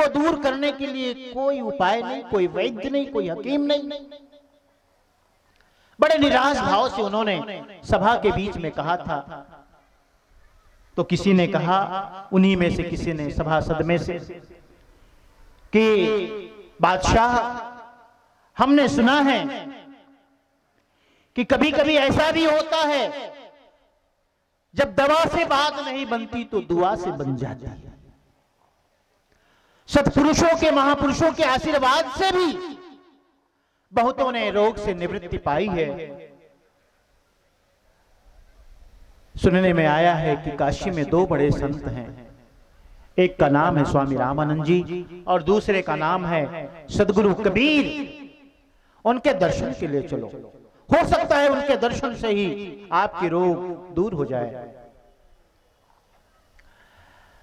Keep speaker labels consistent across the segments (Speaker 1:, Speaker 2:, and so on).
Speaker 1: को दूर करने के लिए कोई उपाय नहीं, कोई वैद्य नहीं, कोई हकीम नहीं। बड़े निराश भाव से उन्होंने सभा के बीच में कहा था। तो किसी ने कहा, उन्हीं में से किसी ने, सभासद में से, कि बादशाह, हमने सुना है कि कभी कभी ऐसा भी होता है जब दवा से बात नहीं बनती तो दुआ से बन जाती है। सत्पुरुषों के, महापुरुषों के आशीर्वाद से भी बहुतों ने रोग से निवृत्ति पाई है। सुनने में आया है कि काशी में दो बड़े संत हैं, एक का नाम है स्वामी रामानंद जी और दूसरे का नाम है सदगुरु कबीर। उनके दर्शन के लिए चलो, हो सकता है उनके दर्शन से ही आपके रोग दूर हो जाए।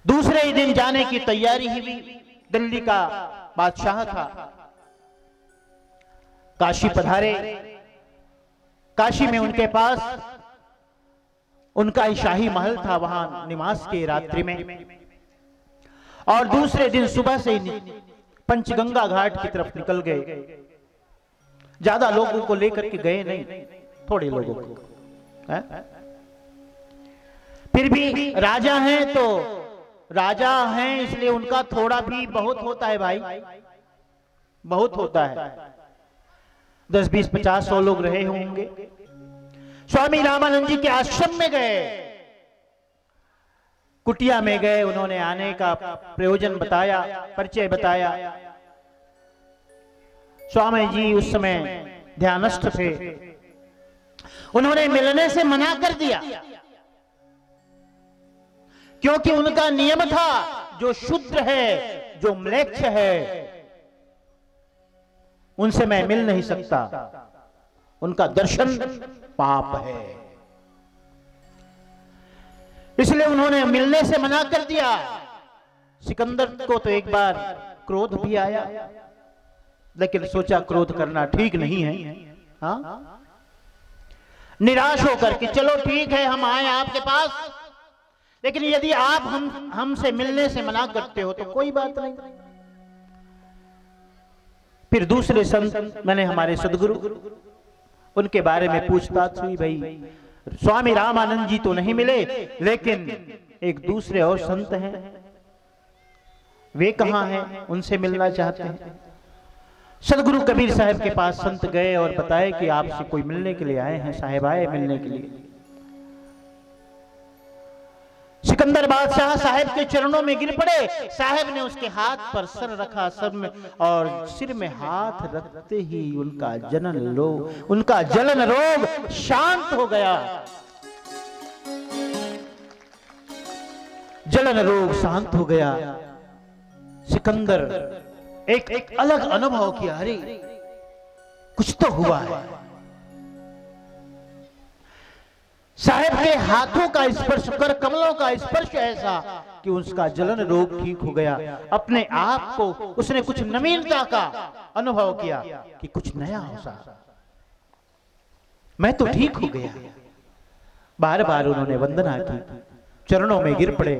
Speaker 1: दूसरे ही दिन जाने की तैयारी ही हुई। दिल्ली का बादशाह था, काशी पधारे। काशी में उनके पास उनका ही शाही महल था, वहां निवास के रात्रि में। और दूसरे दिन सुबह से ही पंचगंगा घाट की तरफ निकल गए। ज्यादा लोगों को लेकर के गए नहीं, थोड़े लोगों को है? फिर भी राजा हैं तो राजा हैं, इसलिए उनका थोड़ा भी बहुत होता है भाई, बहुत होता है। 10, 20, 50, 100 लोग रहे होंगे। स्वामी रामानंद जी के आश्रम में गए, कुटिया में गए, उन्होंने आने का प्रयोजन बताया, परिचय बताया। स्वामी जी उस समय ध्यानस्थ थे, उन्होंने मिलने से मना कर दिया, क्योंकि उनका नियम था, जो शूद्र है, जो म्लेच्छ है, उनसे मैं मिल नहीं सकता, उनका दर्शन पाप है। इसलिए उन्होंने मिलने से मना कर दिया। सिकंदर को तो एक बार क्रोध भी आया, लेकिन सोचा क्रोध करना ठीक नहीं है। हाँ, निराश होकर कि चलो ठीक है, हम आए आपके पास, लेकिन यदि आप हमसे मिलने से मना करते हो तो कोई बात नहीं। फिर दूसरे संत, मैंने हमारे सदगुरु, उनके बारे में पूछताछ हुई। भाई स्वामी रामानंद जी तो नहीं मिले, लेकिन एक दूसरे और संत हैं, वे कहां हैं, उनसे मिलना चाहते हैं। सदगुरु कबीर साहब के पास संत गए और बताए कि आपसे कोई मिलने के लिए आए हैं, साहेब आए मिलने के लिए। सिकंदर बादशाह साहब के चरणों में गिर पड़े। साहब ने उसके हाथ पर सर रखा, सर में, और सिर में हाथ रखते ही उनका जलन रोग शांत हो गया। जलन रोग शांत हो गया। सिकंदर एक अलग अनुभव किया, अरे कुछ तो हुआ है। साहब के हाथों का स्पर्श कर, कमलों का स्पर्श ऐसा कि उसका जलन रोग ठीक हो गया। अपने आप को उसने कुछ नवीनता का अनुभव किया कि कुछ नया हो सा, मैं तो ठीक हो गया। बार बार उन्होंने वंदना की, चरणों में गिर पड़े।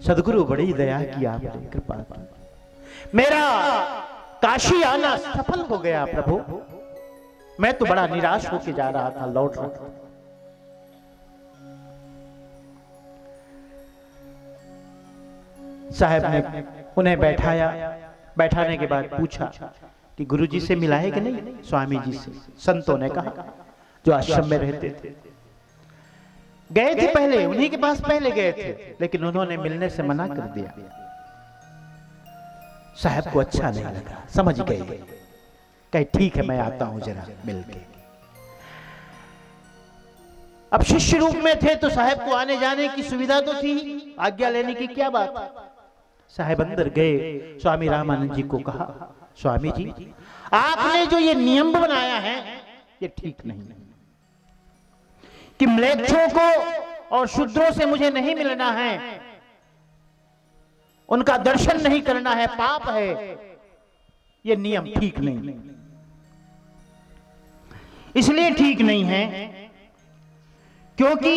Speaker 1: सदगुरु बड़ी दया की, आपने कृपा की, मेरा काशी आना सफल हो गया प्रभु। मैं तो बड़ा निराश होकर जा रहा था, लौट रहा था। साहब ने उन्हें बैठाया। बैठाने के बाद पूछा कि गुरुजी से मिला है कि नहीं? स्वामी जी से। संतों ने कहा, जो आश्रम में रहते थे, गए थे पहले, उन्हीं के पास पहले गए थे, लेकिन उन्होंने मिलने से मना कर दिया। साहब को अच्छा नहीं लगा, समझ गए, कहे ठीक है मैं आता हूं जरा मिलके। अब शिष्य रूप में थे तो साहब को आने जाने की सुविधा तो थी, आज्ञा लेने की क्या बात। साहब अंदर गए, स्वामी रामानंद जी को कहा, स्वामी जी आपने जो ये नियम बनाया है ये ठीक नहीं है कि म्लेच्छों को और शूद्रों से मुझे नहीं मिलना है, उनका दर्शन नहीं करना है, पाप है, ये नियम ठीक नहीं। इसलिए ठीक नहीं है क्योंकि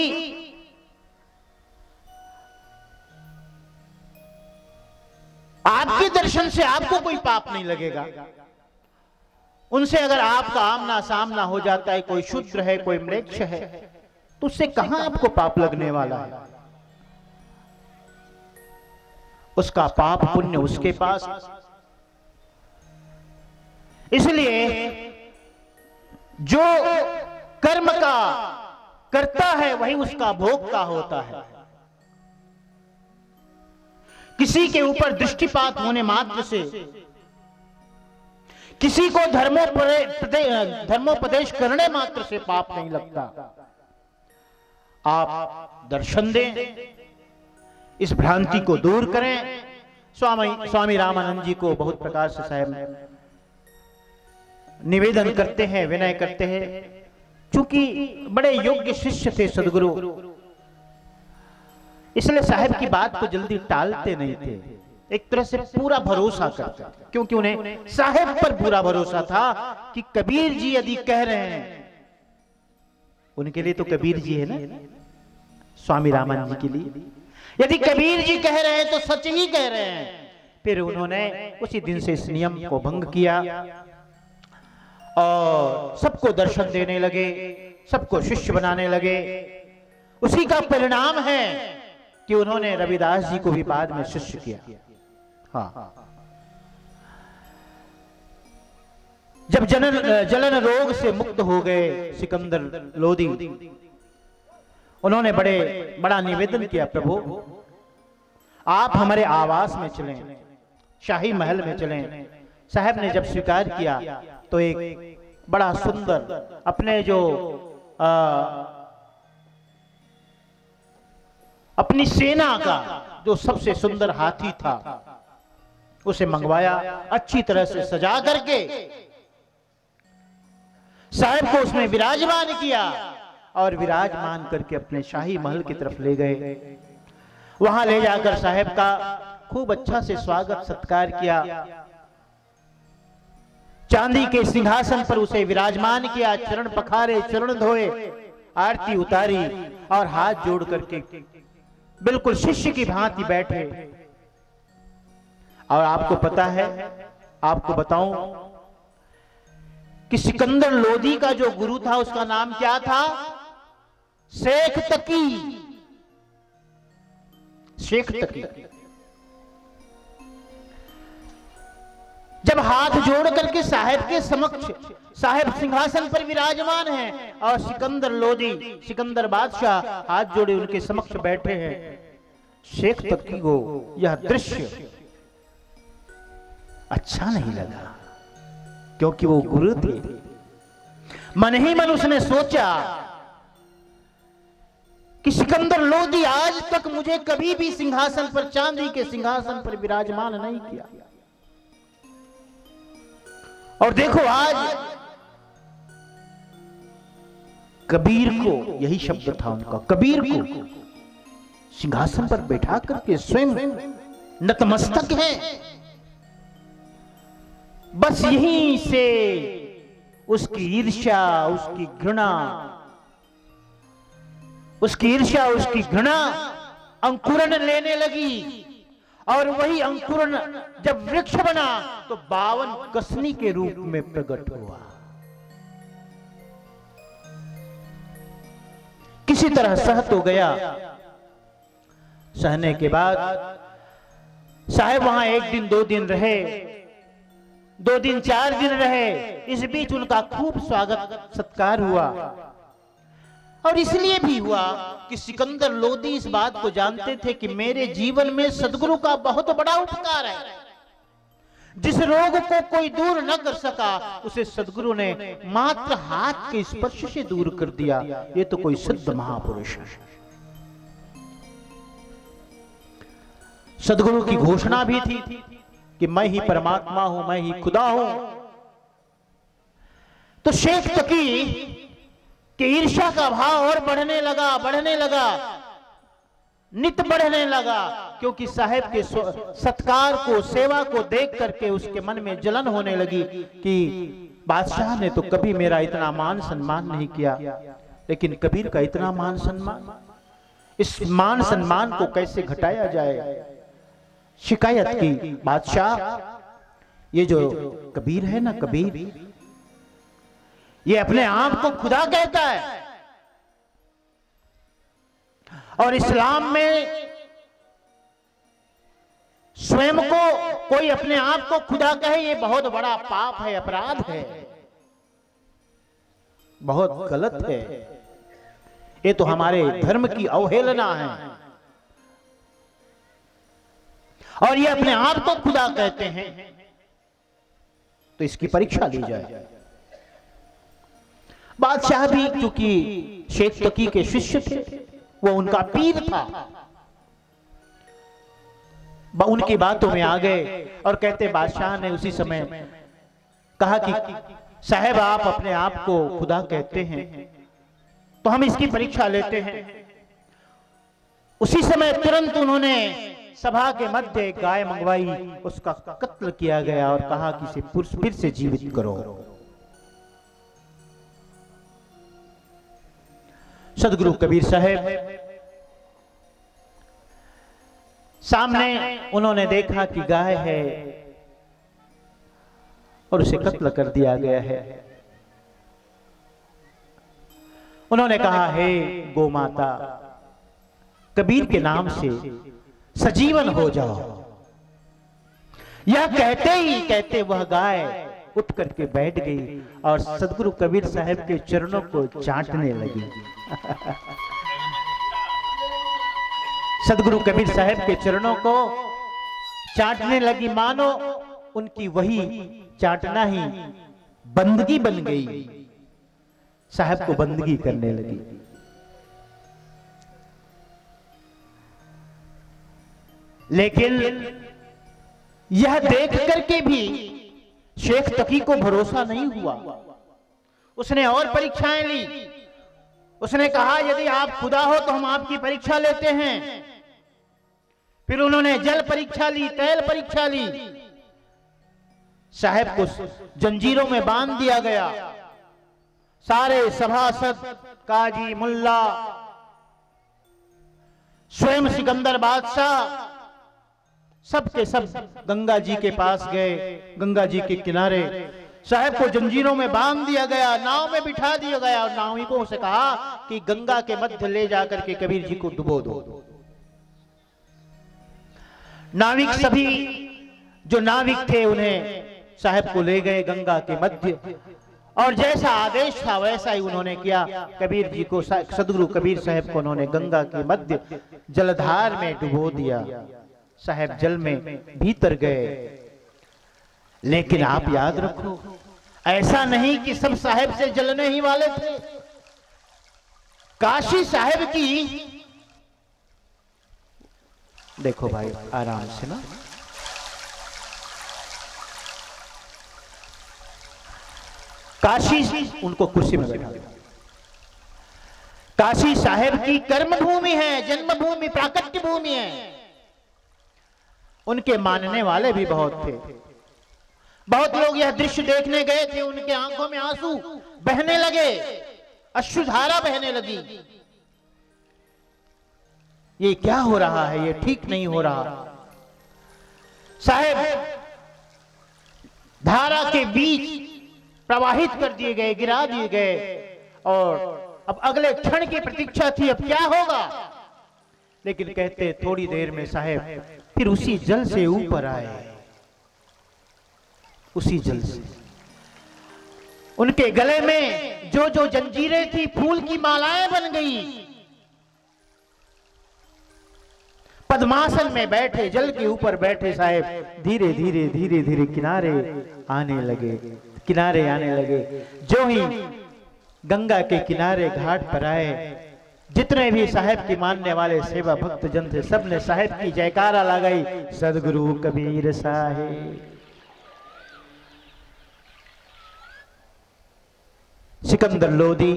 Speaker 1: आपके दर्शन से आपको कोई पाप नहीं लगेगा। उनसे अगर आपका आमना सामना हो जाता है, कोई शूद्र है, कोई म्लेच्छ है, तो उससे कहां आपको पाप लगने वाला है? उसका पाप पुण्य उसके पास। इसलिए जो कर्म का करता है वही उसका भोग का होता है। किसी के ऊपर दृष्टिपात होने मात्र से, किसी को धर्मोपदेश करने मात्र से पाप नहीं लगता। आप दर्शन दें, इस भ्रांति को दूर करें। स्वामी रामानंद जी को बहुत प्रकार से साहब निवेदन करते हैं, विनय करते हैं, क्योंकि बड़े योग्य शिष्य थे सदगुरु, इसलिए साहब की बात को जल्दी टालते नहीं थे, एक तरह से पूरा भरोसा करते थे, क्योंकि उन्हें साहब पर पूरा भरोसा था कि कबीर जी यदि कह रहे हैं, उनके लिए तो कबीर जी है ना, स्वामी रामानंद जी के लिए यदि कबीर जी कह रहे हैं तो सच ही कह रहे हैं। फिर उन्होंने उसी दिन से इस नियम को भंग किया और सबको दर्शन देने लगे, सबको शिष्य बनाने लगे। उसी का परिणाम है कि उन्होंने रविदास जी को भी बाद में शिष्य किया। हाँ, जब जलन रोग से मुक्त हो गए सिकंदर लोदी, उन्होंने बड़ा निवेदन किया, प्रभु आप हमारे आवास में चलें, शाही महल में चलें। साहब ने जब स्वीकार किया तो एक बड़ा सुंदर अपने जो अपनी सेना का जो सबसे सुंदर हाथी था उसे मंगवाया, अच्छी तरह से सजा करके साहब को उसमें विराजमान किया और विराजमान करके अपने शाही महल की तरफ ले गए। वहां ले जाकर साहब का खूब अच्छा से स्वागत सत्कार किया, चांदी के सिंहासन पर उसे विराजमान किया, चरण पखारे, चरण धोए, आरती उतारी और हाथ जोड़ करके बिल्कुल शिष्य की भांति बैठे। और आपको पता है, आपको बताऊं कि सिकंदर लोदी का जो गुरु था उसका नाम क्या था? शेख तकी। शेख तकी। जब हाथ जोड़ करके साहेब के समक्ष, साहेब सिंहासन पर विराजमान हैं और सिकंदर लोदी, सिकंदर बादशाह हाथ जोड़े उनके समक्ष बैठे हैं, शेख तकी को यह दृश्य अच्छा नहीं लगा, क्योंकि वो गुरु थे। मन ही मन उसने सोचा कि सिकंदर लोदी आज तक मुझे कभी भी सिंहासन पर, चांदी के सिंहासन पर विराजमान नहीं किया, और देखो आज कबीर को, यही शब्द था उनका, कबीर को सिंहासन पर बैठा करके स्वयं नतमस्तक है। बस यहीं से उसकी ईर्ष्या, उसकी घृणा, उसकी घृणा अंकुरन लेने लगी, और वही अंकुरन जब वृक्ष बना तो 52 कसनी के रूप में प्रकट हुआ। किसी तरह सह तो गया। सहने के बाद साहब वहां 1 दिन 2 दिन रहे, 2 दिन 4 दिन रहे। इस बीच उनका खूब स्वागत सत्कार हुआ, और इसलिए भी हुआ कि सिकंदर लोदी इस बात को जानते थे कि मेरे जीवन में सदगुरु का बहुत बड़ा उपकार है। जिस रोग को कोई दूर न कर सका उसे सदगुरु ने मात्र हाथ के स्पर्श से दूर कर दिया। ये तो कोई सिद्ध महापुरुष है। सदगुरु की घोषणा भी थी कि मैं ही परमात्मा हूं, मैं ही खुदा हूं। तो शेख तकी कि ईर्ष्या का भाव और बढ़ने लगा, नित बढ़ने लगा, क्योंकि साहेब के सत्कार को, सेवा को देख करके उसके मन में जलन होने लगी कि बादशाह ने तो कभी मेरा इतना मान सम्मान नहीं किया, लेकिन कबीर का इतना मान सम्मान, इस मान सम्मान को कैसे घटाया जाए। शिकायत की, बादशाह ये जो कबीर है ना, कबीर ये अपने आप को खुदा कहता है, और इस्लाम में स्वयं को कोई अपने आप को खुदा कहे ये बहुत बड़ा पाप है, अपराध है, बहुत गलत है। ये तो हमारे धर्म की अवहेलना है, और ये अपने आप को खुदा कहते हैं, तो इसकी परीक्षा ली जाए। बादशाह भी क्योंकि शेख तकी के शिष्य थे, वो उनका पीर था, उनकी बातों में आ गए और कहते, बादशाह ने उसी समय कहा कि साहब आप अपने आप को खुदा कहते हैं तो हम इसकी परीक्षा लेते हैं। उसी समय तुरंत उन्होंने सभा के मध्य एक गाय मंगवाई, उसका कत्ल किया गया और कहा कि इसे फिर से जीवित करो। सदगुरु कबीर साहब सामने उन्होंने देखा कि गाय है और उसे कत्ल कर दिया गया है। उन्होंने कहा, हे गौ माता, कबीर के नाम से सजीवन हो जाओ। यह कहते ही कहते वह गाय उठ करके बैठ गई और सदगुरु कबीर साहब के चरणों को चाटने लगी। सदगुरु कबीर साहब के चरणों को चाटने लगी, मानो उनकी वही चाटना ही बंदगी बन गई, साहब को बंदगी करने लगी। लेकिन यह देख करके भी शेख तकी को भरोसा नहीं हुआ। उसने और परीक्षाएं ली। उसने कहा, यदि आप खुदा हो तो हम आपकी परीक्षा लेते हैं। फिर उन्होंने जल परीक्षा ली, तेल परीक्षा ली। साहब को जंजीरों में बांध दिया गया। सारे सभासद, काजी, मुल्ला, स्वयं सिकंदर बादशाह, सब के सब गंगा जी के पास गए। गंगा जी के किनारे साहब को जंजीरों में बांध दिया गया, नाव में बिठा दिया गया और नाविकों से कहा कि गंगा के मध्य ले जाकर के कबीर जी को डुबो दो। नाविक सभी जो नाविक थे उन्हें साहब को ले गए गंगा के मध्य, और जैसा आदेश था वैसा ही उन्होंने किया। कबीर जी को, सदगुरु कबीर साहब को उन्होंने गंगा के मध्य जलधार में डुबो दिया। साहब जल में भीतर गए। लेकिन आप याद रखो, ऐसा नहीं कि सब साहब से जलने ही वाले थे। काशी साहब की, देखो भाई आराम से ना, काशी, उनको कुर्सी में बैठा दिया। काशी साहब की कर्म भूमि है, जन्मभूमि, प्राकट्य भूमि है। उनके मानने वाले भी बहुत थे। बहुत लोग यह दृश्य देखने गए थे, उनके आंखों में आंसू बहने लगे, अश्रुधारा बहने लगी। ये क्या हो रहा है, ये ठीक नहीं हो रहा। साहब धारा के बीच प्रवाहित कर दिए गए, गिरा दिए गए, और अब अगले क्षण की प्रतीक्षा थी, अब क्या होगा। लेकिन कहते थोड़ी देर में साहब फिर उसी जल से ऊपर आए। उसी जल से उनके गले में जो जो जंजीरें थी फूल की मालाएं बन गई। पद्मासन में बैठे, जल के ऊपर बैठे साहब धीरे धीरे धीरे धीरे किनारे आने लगे, किनारे आने लगे। जो ही गंगा के किनारे घाट पर आए, जितने भी साहब की मानने वाले सेवा भक्त जन थे, सबने साहब की जयकारा लगाई, सदगुरु कबीर साहेब। सिकंदर लोधी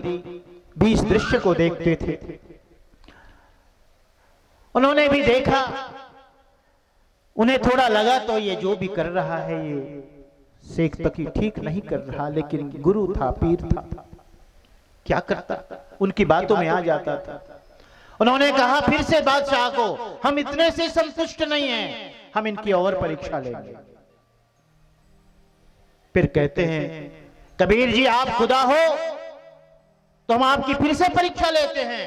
Speaker 1: भी इस दृश्य को देखते थे। उन्होंने भी देखा, उन्हें थोड़ा लगा तो ये जो भी कर रहा है ये शेख तकी ठीक नहीं कर रहा, लेकिन गुरु था, पीर था, क्या करता, उनकी बातों में आ जाता था। उन्होंने कहा फिर से बादशाह को, हम इतने से संतुष्ट नहीं हैं, हम इनकी और परीक्षा लेंगे। फिर कहते हैं कबीर जी आप खुदा हो तो हम आपकी फिर से परीक्षा लेते हैं।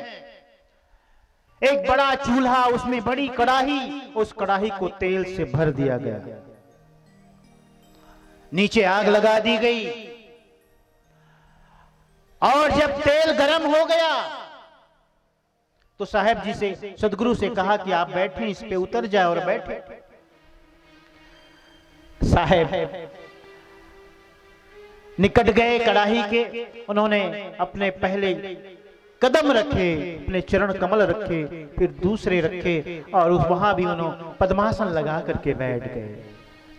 Speaker 1: एक बड़ा चूल्हा, उसमें बड़ी कड़ाही, उस कड़ाही को तेल से भर दिया गया, नीचे आग लगा दी गई और जब तेल गर्म हो गया तो साहब जी से, सदगुरु से कहा कि आप बैठे, इस पे उतर जाए, और बैठे। साहब निकट गए कड़ाही के, उन्होंने अपने पहले कदम रखे, अपने चरण कमल रखे, फिर दूसरे रखे और उस वहां भी उन्होंने पद्मासन लगा करके बैठ गए।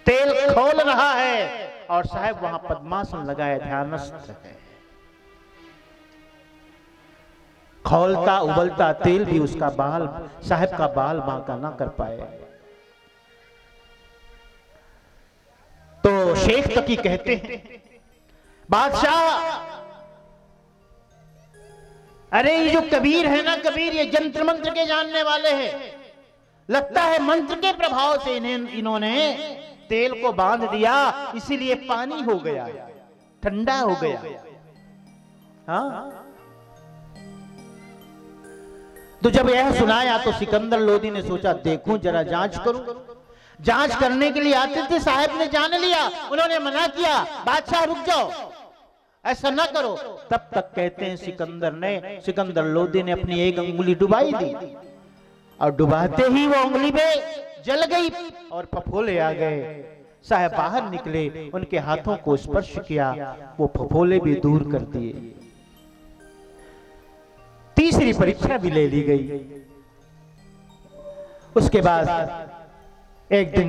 Speaker 1: तेल खोल रहा है और साहब वहां पद्मासन लगाए ध्यानस्थ है। खौलता उबलता तेल भी उसका बाल, साहब का बाल बांका ना कर पाए। तो शेख तकी कहते हैं बादशाह, अरे ये जो कबीर है ना, कबीर ये जंत्र मंत्र के जानने वाले हैं, लगता है मंत्र के प्रभाव से इन्होंने तेल को बांध दिया, इसीलिए पानी हो गया, ठंडा हो गया। हाँ, तो जब यह सुनाया तो सिकंदर लोदी ने सोचा देखूं जरा, जांच करूं। जांच करने के लिए आते थे, साहब ने जान लिया, उन्होंने मना किया, बादशाह रुक जाओ, ऐसा ना करो। तब तक कहते हैं सिकंदर लोदी ने अपनी एक अंगुली डुबाई दी और डुबाते ही वो अंगुली में जल गई और फफोले आ गए। साहब बाहर निकले, उनके हाथों को स्पर्श किया, वो फफोले भी दूर कर दिए। तीसरी परीक्षा भी ले ली गई। उसके बाद एक दिन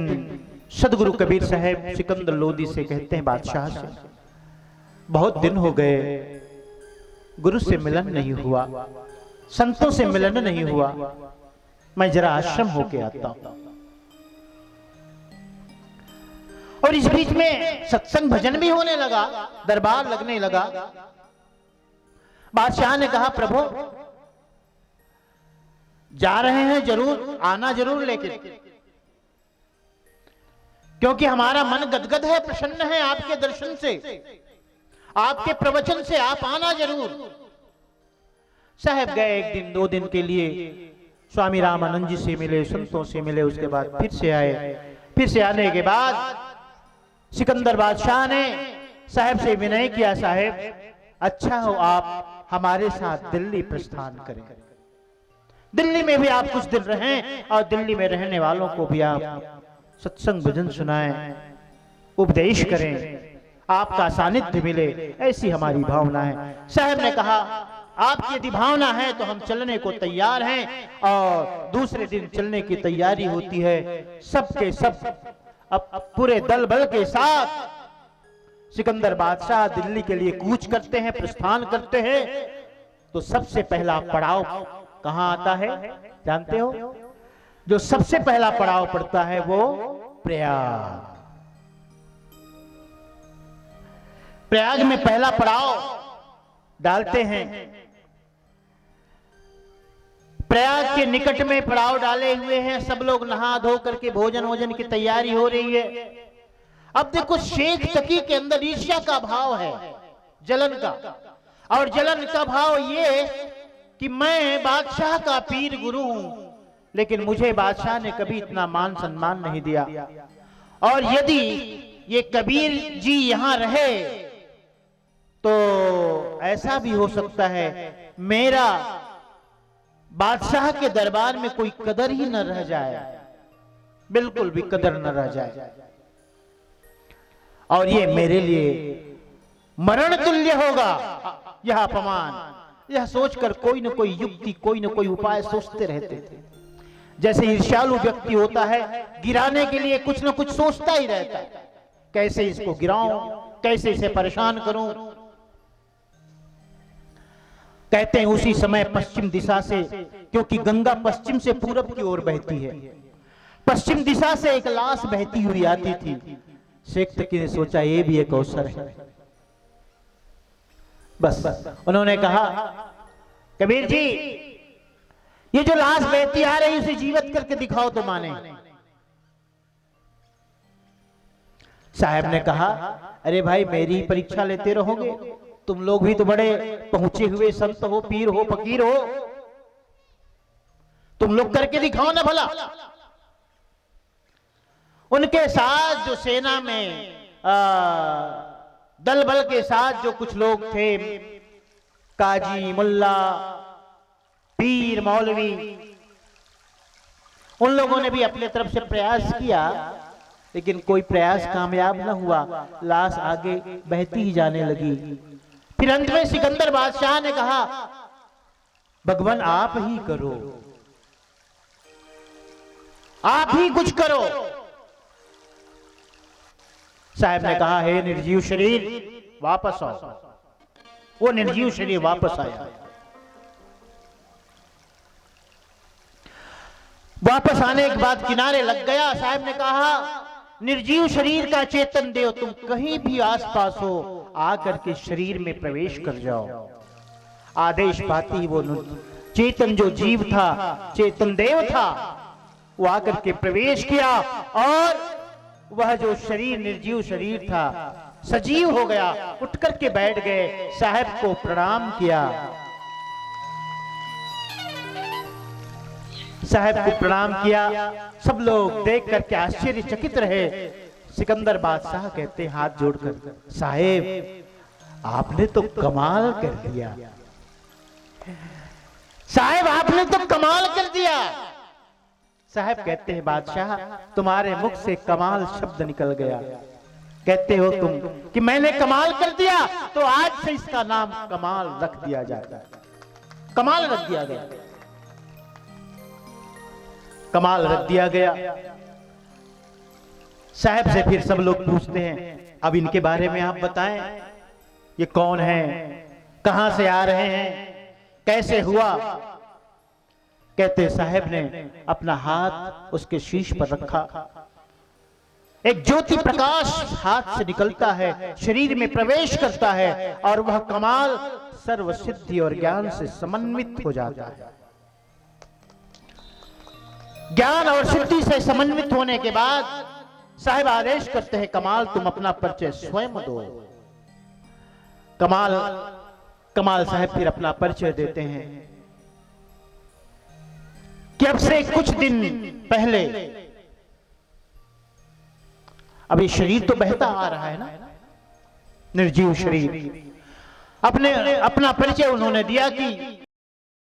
Speaker 1: सदगुरु कबीर साहब सिकंदर लोदी से कहते हैं बादशाह से, बहुत दिन हो गए, गुरु से मिलन नहीं हुआ, संतों से मिलन नहीं हुआ, मैं जरा आश्रम होके आता हूं। और इस बीच में सत्संग भजन भी होने लगा, दरबार लगने लगा। बादशाह ने कहा प्रभु जा रहे हैं, जरूर आना जरूर, लेकिन क्योंकि हमारा मन गदगद है, प्रसन्न है आपके दर्शन से, आपके प्रवचन से, आप आना जरूर। साहब गए एक दिन 2 दिन के लिए, स्वामी रामानंद जी से मिले, संतों से मिले, उसके बाद फिर से आए। फिर से आने के बाद सिकंदर बादशाह ने साहब से विनय किया, साहब अच्छा हो आप हमारे साथ दिल्ली प्रस्थान करें, दिल्ली में भी आप कुछ दिन रहें और दिल्ली में रहने वालों को भी आप सत्संग भजन सुनाएं, उपदेश करें, आपका सानिध्य मिले, ऐसी हमारी भावना है। साहब ने कहा आपकी यदि भावना है तो हम चलने को तैयार हैं। और दूसरे दिन चलने की तैयारी होती है, सबके सब अब पूरे दल बल के साथ सिकंदर बादशाह दिल्ली के लिए कूच करते हैं, प्रस्थान करते हैं। तो सबसे पहला पड़ाव कहां आता है जानते हो? जो सबसे पहला पड़ाव पड़ता है वो प्रयाग। प्रयाग में पहला पड़ाव डालते हैं। प्रयाग के निकट में पड़ाव डाले हुए हैं, सब लोग नहा धो करके भोजन वोजन की तैयारी हो रही है। अब देखो शेख तकी के अंदर ईर्ष्या का भाव है, जलन का, और जलन का भाव ये कि मैं बादशाह का पीर गुरु हूं, लेकिन मुझे बादशाह ने कभी इतना मान सम्मान नहीं दिया। और यदि ये कबीर जी यहां रहे तो ऐसा भी हो सकता है मेरा बादशाह के दरबार में कोई कदर ही न रह जाए, बिल्कुल भी कदर न रह जाए, और ये मेरे लिए मरण तुल्य होगा यह अपमान। यह सोचकर कोई न कोई युक्ति, कोई न कोई उपाय सोचते रहते थे। जैसे ईर्ष्यालु व्यक्ति होता है, गिराने के लिए कुछ न कुछ सोचता ही रहता है, कैसे इसको गिराऊं, कैसे इसे परेशान करूं। कहते हैं उसी समय पश्चिम दिशा से, क्योंकि गंगा पश्चिम से पूरब की ओर बहती है, पश्चिम दिशा से एक लाश बहती हुई आती थी। शेख तकी ने सोचा ये भी एक अवसर है। बस उन्होंने कहा कबीर जी ये जो लाश बहती आ रही उसे जीवित करके दिखाओ तो माने। साहब ने कहा, अरे भाई मेरी परीक्षा लेते रहोगे? तुम लोग भी तो बड़े पहुंचे हुए संत हो, पीर हो, फकीर हो, तुम लोग करके दिखाओ ना भला। उनके साथ जो सेना में दल बल के साथ जो कुछ लोग थे, काजी, मुल्ला, पीर, मौलवी, उन लोगों ने भी अपने तरफ से प्रयास किया, लेकिन कोई प्रयास कामयाब न हुआ। लाश आगे बहती ही जाने लगी। फिर अंत में सिकंदर बादशाह ने कहा, भगवान आप ही करो, आप ही कुछ करो। साहब ने कहा, हे निर्जीव शरीर वापस आओ। वो निर्जीव शरीर वापस आया। वापस आने के बाद किनारे लग गया। साहब ने कहा, निर्जीव शरीर का चेतन देव, तुम कहीं भी आसपास हो, आकर के शरीर में प्रवेश कर जाओ। आदेश पाती ही वो चेतन जो जीव था, चेतन देव था, वो आकर के प्रवेश किया और वह जो शरीर निर्जीव शरीर था सजीव हो गया। उठ करके बैठ गए, साहब को प्रणाम किया। साहब को प्रणाम किया। सब लोग देख करके आश्चर्यचकित रहे। सिकंदर बादशाह कहते हाथ जोड़कर, साहेब आपने तो कमाल कर दिया, साहेब आपने तो कमाल कर दिया। साहब कहते हैं, बादशाह तुम्हारे मुख से कमाल शब्द निकल गया। कहते हो तुम कि मैंने कमाल कर दिया, तो आज से इसका नाम कमाल रख दिया जाता है। कमाल रख दिया गया, कमाल रख दिया गया। साहब से फिर सब लोग पूछते हैं, अब इनके बारे में आप बताएं, ये कौन है, कहां से आ रहे हैं, कैसे हुआ? कहते साहब ने अपना हाथ उसके शीश पर रखा। एक ज्योति प्रकाश हाथ से निकलता है, शरीर में प्रवेश करता है और वह कमाल सर्व सिद्धि और ज्ञान से समन्वित हो जाता है। ज्ञान और सिद्धि से समन्वित होने के बाद साहब आदेश करते हैं, कमाल तुम अपना परिचय स्वयं दो। कमाल साहब फिर अपना परिचय देते हैं कि अब से कुछ दिन पहले, अब ये शरीर तो बहता आ रहा है ना, निर्जीव शरीर, अपना परिचय उन्होंने दिया कि